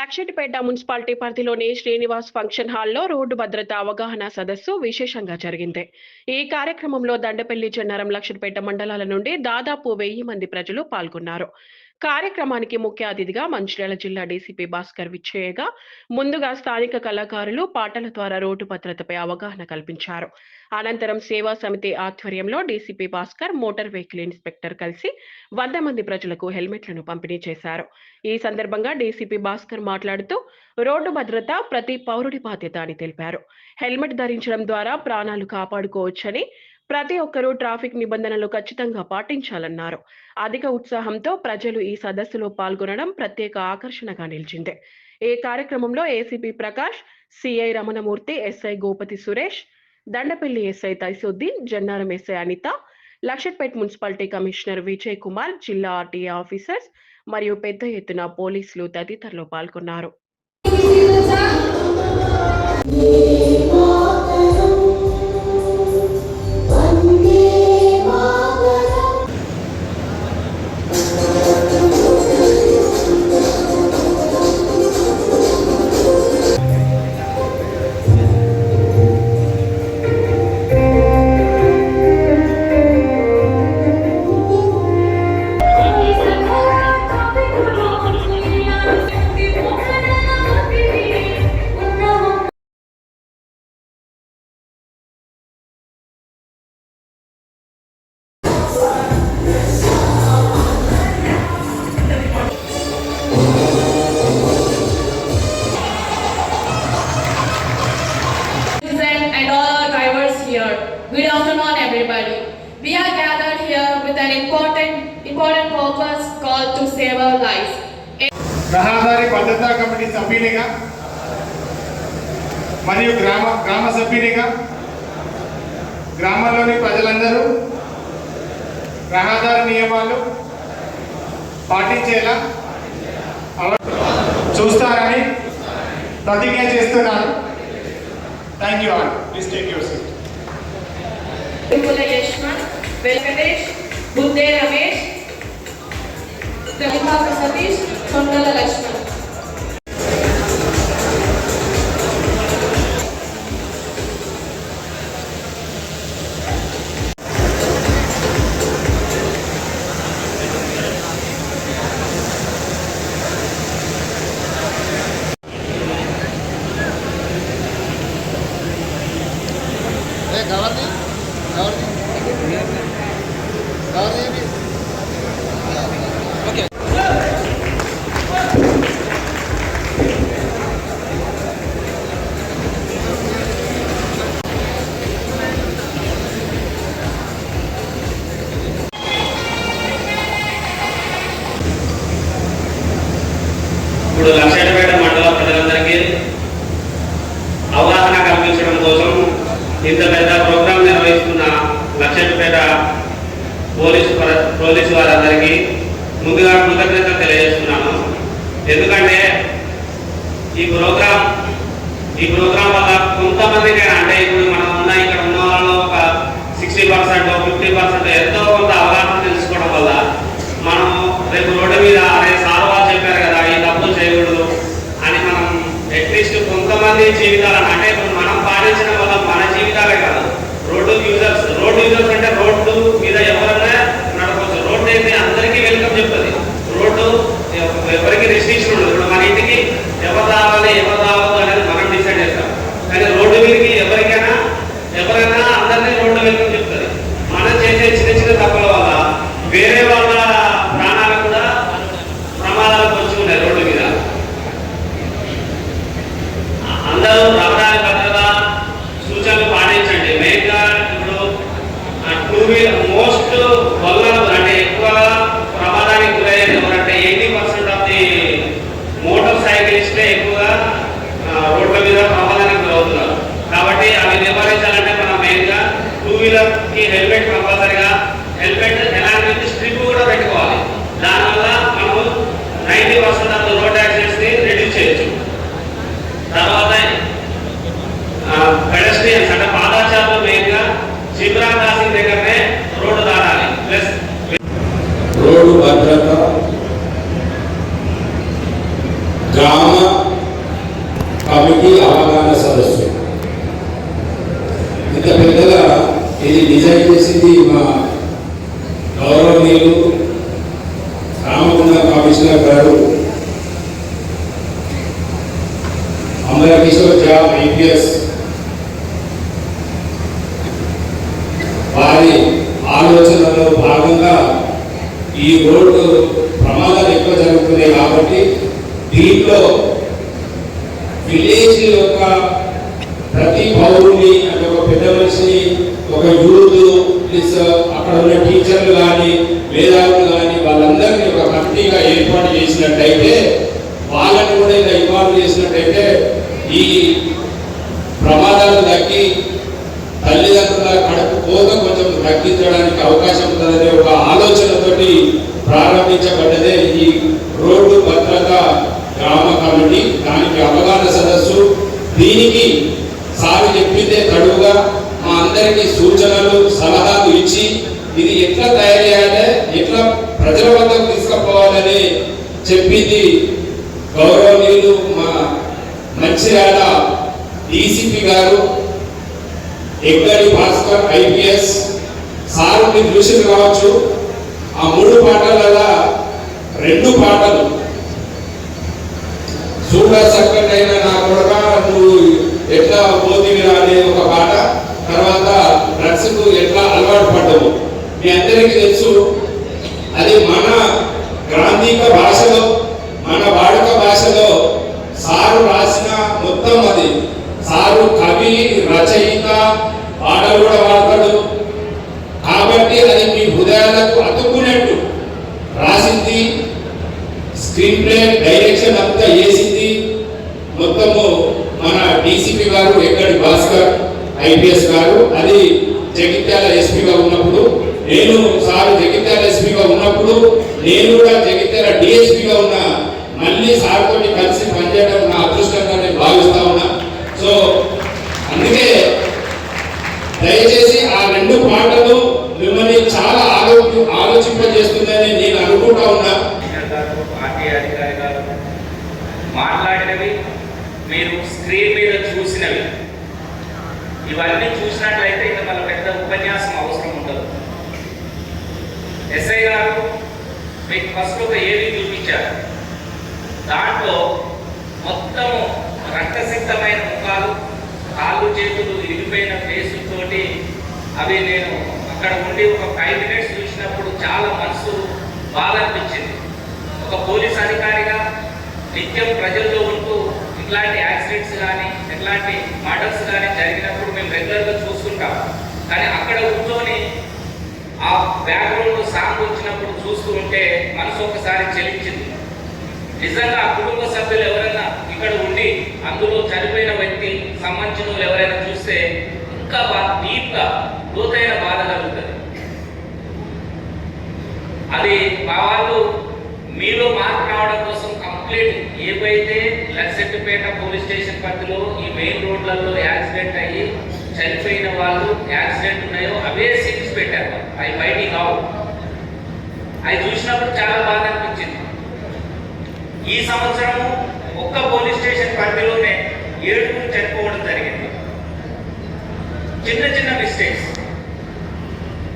Luxettipet municipality పరిధిలోని Srinivas function హాల్లో road భద్రత అవగాహన సదస్సు విశేషంగా జరిగింది. ఈ కార్యక్రమంలో దండపల్లి, చెన్నారం, లక్షెట్టిపేట మండలాల నుండి దాదాపు 1000 మంది ప్రజలు పాల్గొన్నారు. కార్యక్రమానికి ముఖ్య అతిథిగా మంచిర్యాల జిల్లా డీసీపీ భాస్కర్ విచ్చేయగా ముందుగా స్థానిక కళాకారులు పాటల ద్వారా రోడ్డు భద్రతపై అవగాహన కల్పించారు. అనంతరం సేవా సమితి ఆధ్వర్యంలో DCP Bhaskar, motor vehicle inspector కలిసి 100 మంది ప్రజలకు హెల్మెట్లను పంపిణీ చేశారు. ఈ సందర్భంగా డీసీపీ భాస్కర్ మాట్లాడుతూ రోడ్డు భద్రత ప్రతి పౌరుడి బాధ్యత అని తెలిపారు. హెల్మెట్ ధరించడం ద్వారా ప్రాణాలు కాపాడుకోవచ్చని, ప్రతి ఒక్కరూ ట్రాఫిక్ నిబంధనలు ఖచ్చితంగా పాటించాలన్నారు. అధిక ఉత్సాహంతో ప్రజలు ఈ సదస్సులో పాల్గొనడం ప్రత్యేక ఆకర్షణగా నిలిచింది. ఈ కార్యక్రమంలో ACP Prakash, CI Ramanamurthy, SI Gopathi Suresh, Dandapalli SI Taisuddin, Jannaram SI Anitha, Luxettipet municipality commissioner Vijay Kumar, జిల్లా ఆర్టీఏ ఆఫీసర్స్ మరియు పెద్ద ఎత్తున పోలీసులు తదితరులు పాల్గొన్నారు. Good afternoon, everybody. We are gathered here with an important purpose called to save our lives. రహదారి భద్రతా కమిటీ సభ్యునిగా మరియు గ్రామ సభ్యునిగా గ్రామంలోని ప్రజలందరూ రహదారి నియమాలు పాటించేలా చూస్తారని ప్రతిజ్ఞ చేస్తున్నాను. Thank you all. Please take your seat. Yashwanth, Venkatesh, Budde Ramesh, రవిభాగ Satish, సొండల Laxman. ఇప్పుడు లక్షెట్టిపేట మండల ప్రజలందరికీ అవగాహన కల్పించడం కోసం ఇంత పెద్ద ప్రోగ్రాం నిర్వహిస్తున్న లక్షెట్టిపేట పోలీసు వారందరికీ ముందుగా కృతజ్ఞతలు తెలియజేస్తున్నాను. ఎందుకంటే ఈ ప్రోగ్రాం వల్ల కొంతమందికి, అంటే ఇప్పుడు మనం ఇక్కడ ఉన్న వాళ్ళలో ఒక 60%, 50% ఎంతో కొంత అవగాహన తెలుసుకోవడం వల్ల మనం రేపు రోడ్డు మీద అనే సార్ వాళ్ళు చెప్పారు కదా, ఈ తప్పులు చేయకూడదు అని మనం అట్లీస్ట్ కొంతమంది జీవితాలను, అంటే ఇప్పుడు మనం పాటించడం వల్ల మన జీవితాలే కాదు, రోడ్డు యూజర్స్ అంటే రోడ్డు మీద ఎవరైనా నడపచ్చు. రోడ్డు అయితే అందరికీ వెల్కమ్ చెప్తుంది. రోడ్డు ఎవరికి రెస్ట్రిక్షన్ ఉండదు. ఇప్పుడు మన ఇంటికి ఎవరు రావాలి అనేది మనం డిసైడ్ చేస్తాం. కానీ రోడ్డు మీదకి ఎవరైనా అందరినీ రోడ్డు వెల్కమ్ చెప్తుంది. మనం చేసే చిన్న తప్పుల వల్ల వేరే వాళ్ళ ప్రాణాలు కూడా ప్రమాదాలకు వచ్చి ఉన్నాయి రోడ్డు మీద. అందరూ రహదారి భద్రత సూచనలు పాటించండి. మెయిన్గా ఇప్పుడు 2 వీలర్ మోస్ట్ వల్నరబుల్, అంటే ఎక్కువ ప్రమాదానికి గురయ్యేది ఎవరంటే 80% ఆఫ్ ది మోటార్ సైకిలిస్టే ఎక్కువగా రోడ్ల మీద ప్రమాదానికి గురవుతున్నారు. కాబట్టి అవి నివారించాలంటే మనం మెయిన్గా 2 వీలర్కి హెల్మెట్ కంపల్సరిగా, హెల్మెట్ ఎలాంటి స్ట్రిప్ కూడా పెట్టుకోవాలి. దానివల్ల మనం 90% ఆఫ్ రోడ్ యాక్సిడెంట్స్ని రిడ్యూస్ చేయొచ్చు. తర్వాత పెడస్ట్రియన్స్ అంటే పాదచారులు మెయిన్గా జిబ్రా క్రాసింగ్ దగ్గరనే రోడ్డు వచ్చింది మా గౌరవనీయులు రామగుండ కమిషనర్ గారు అమర కిషోర్ ఝా IPS వారి ఆలోచనలో భాగంగా ఈ రోడ్డు ప్రమాదాలు ఎక్కువ జరుగుతున్నాయి కాబట్టి దీంట్లో విలేజ్ యొక్క ప్రతి పౌరుని అంటే ఒక పెద్ద మనిషిని ఒక యూత్ ప్లస్ అక్కడ ఉన్న టీచర్లు కానీ మేధావులు కానీ వాళ్ళందరినీ ఒక కమిటీగా ఏర్పాటు చేసినట్టయితే వాళ్ళని కూడా ఇలా ఇన్వాల్వ్ చేసినట్టయితే ఈ ప్రమాదాలు తగ్గి తల్లిదండ్రుల కడుపు కోత కొంచెం తగ్గించడానికి అవకాశం ఉంటుందనే ఒక ఆలోచనతోటి ప్రారంభించబడ్డదే ఈ రోడ్డు భద్రత గ్రామ కమిటీ. దానికి అవగాహన సదస్సు, దీనికి సాగు చెప్పిందే తడువుగా మా అందరికీ సూచనలు సలహాలు ఇచ్చి ఇది ఎట్లా తయారు చేయాలి, ఎట్లా ప్రజల వద్దకు తీసుకుపోవాలని చెప్పింది గౌరవనీయులు మా మంచిర్యాల DCP గారు ఎక్కడి భాస్కర్ IPS సారు. మీరు చూసి కావచ్చు ఆ 3 పాటలలో 2 పాటలు చూడ చక్కటైన నా కొడుక నువ్వు ఎట్లా పోతివిరా అనే ఒక పాట, తర్వాత డ్రగ్స్కు ఎట్లా అలవాటు పడ్డము మీ అందరికీ తెలుసు. అది మన గ్రాంధిక భాషలో మన వాడుక భాషలో సారు రాసిన మొత్తం అది. సారు కవి రచయిత పాటలు కూడా వాడతాడు కాబట్టి అది మీ హృదయాలకు అతుక్కునేట్టు రాసింది. స్క్రీన్ ప్లే డైరెక్షన్ అంతా వేసింది మొత్తము మన DCP గారు ఎక్కడి భాస్కర్ IPS గారు. అది జగిత్యాల SPగా ఉన్నప్పుడు, నేను సార్ జగిత్యాల SPగా ఉన్నప్పుడు, నేను కూడా జగిత్యాల DSPగా ఉన్నా. మళ్ళీ సార్ తోటి కలిసి పనిచేయడం నా అదృష్టంగా నేను భావిస్తా ఉన్నా. సో అందుకే దయచేసి ఆ 2 పాటలు మిమ్మల్ని చాలా ఆలోచింపజేస్తుందని నేను అనుకుంటా ఉన్నా. పార్టీ అధికారి గారు మాట్లాడినవి మీరు స్క్రీన్ మీద చూసినవి ఇవన్నీ చూసినట్లయితే ఇంకా మన పెద్ద ఉపన్యాసం అవసరం ఉండదు. SI గారు మీకు ఫస్ట్ ఒక ఏవి చూపించారు. దాంట్లో మొత్తము రక్తసిక్తమైన ముఖాలు, కాళ్ళు చేతులు ఇరిగిపోయిన ఫేసులతోటి అవి నేను అక్కడ ఉండి ఒక 5 మినిట్స్ చూసినప్పుడు చాలా మనసు బాధ అనిపించింది. ఒక పోలీస్ అధికారిగా నిత్యం ప్రజల్లో ఉంటూ ఇట్లాంటి యాక్సిడెంట్స్ కానీ ఇట్లాంటి మర్డర్స్ కానీ జరిగినప్పుడు మేము రెగ్యులర్గా చూస్తుంటాం. కానీ అక్కడ కూర్చొని ఆ బ్యాక్గ్రౌండ్ సాంగ్ వచ్చినప్పుడు చూస్తూ ఉంటే మనసు ఒకసారి చెలించింది. నిజంగా ఆ కుటుంబ సభ్యులు ఎవరైనా ఇక్కడ ఉండి అందులో చనిపోయిన వ్యక్తి సంబంధించిన వాళ్ళు ఎవరైనా చూస్తే ఇంకా డీప్గా లోతైన బాధ కలుగుతుంది. అది మా వాళ్ళు మీలో మార్పు రావడం కోసం కంప్లీట్ ఏవైతే లక్సెట్టిపేట పోలీస్ స్టేషన్ పరిధిలో ఈ మెయిన్ రోడ్లలో యాక్సిడెంట్ అయ్యి చనిపోయిన వాళ్ళు యాక్సిడెంట్ ఉన్నాయో అవే సీన్స్ పెట్టారు. అవి బయటికి కావు. అవి చూసినప్పుడు చాలా బాధ అనిపించింది. ఈ సంవత్సరము ఒక్క పోలీస్ స్టేషన్ పరిధిలోనే 7 చనిపోవడం జరిగింది. చిన్న చిన్న మిస్టేక్స్.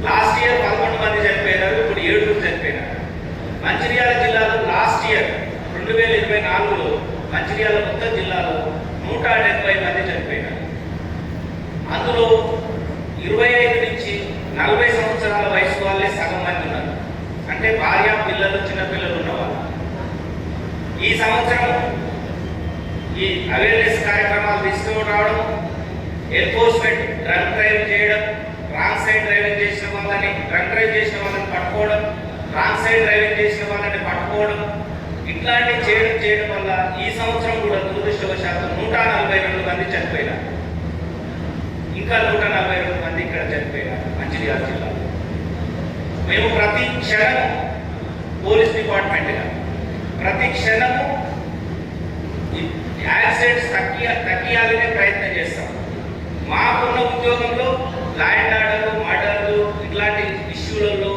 లాస్ట్ ఇయర్ 11 మంది చనిపోయినారు, ఇప్పుడు 7 చనిపోయినారు. మంచిర్యాల జిల్లాలో లాస్ట్ ఇయర్ 2024లో మంచిర్యాల మొత్తం జిల్లాలో 170 మంది చనిపోయినారు. అందులో 25 నుంచి 40 సంవత్సరాల వయసు వాళ్ళే సగం మంది ఉన్నారు. అంటే భార్య పిల్లలు చిన్నపిల్లలు ఉన్నవాళ్ళు. ఈ సంవత్సరం ఈ అవేర్నెస్ కార్యక్రమాలు తీసుకురావడం, ఎన్ఫోర్స్మెంట్ డ్రంక్ డ్రైవ్ చేయడం, రాంగ్ సైడ్ డ్రైవింగ్ చేసిన వాళ్ళని డ్రంక్ డ్రైవ్ చేసిన వాళ్ళని పట్టుకోవడం, రాంగ్ సైడ్ డ్రైవింగ్ చేసిన వాళ్ళని పట్టుకోవడం, ఇట్లాంటివి చేయడం వల్ల ఈ సంవత్సరం కూడా దురదృష్టవశాత్తు 142 మంది చనిపోయినారు. ఇంకా 142 మంది ఇక్కడ చనిపోయినారు మంచిర్యాల జిల్లాలో. మేము ప్రతి క్షణము పోలీస్ డిపార్ట్మెంట్గా ప్రతి క్షణము యాక్సిడెంట్స్ తగ్గియాలనే ప్రయత్నం చేస్తాం. మాకున్న ఉద్యోగంలో లా అండ్ ఆర్డర్, మర్డర్లు ఇట్లాంటి ఇష్యూలలో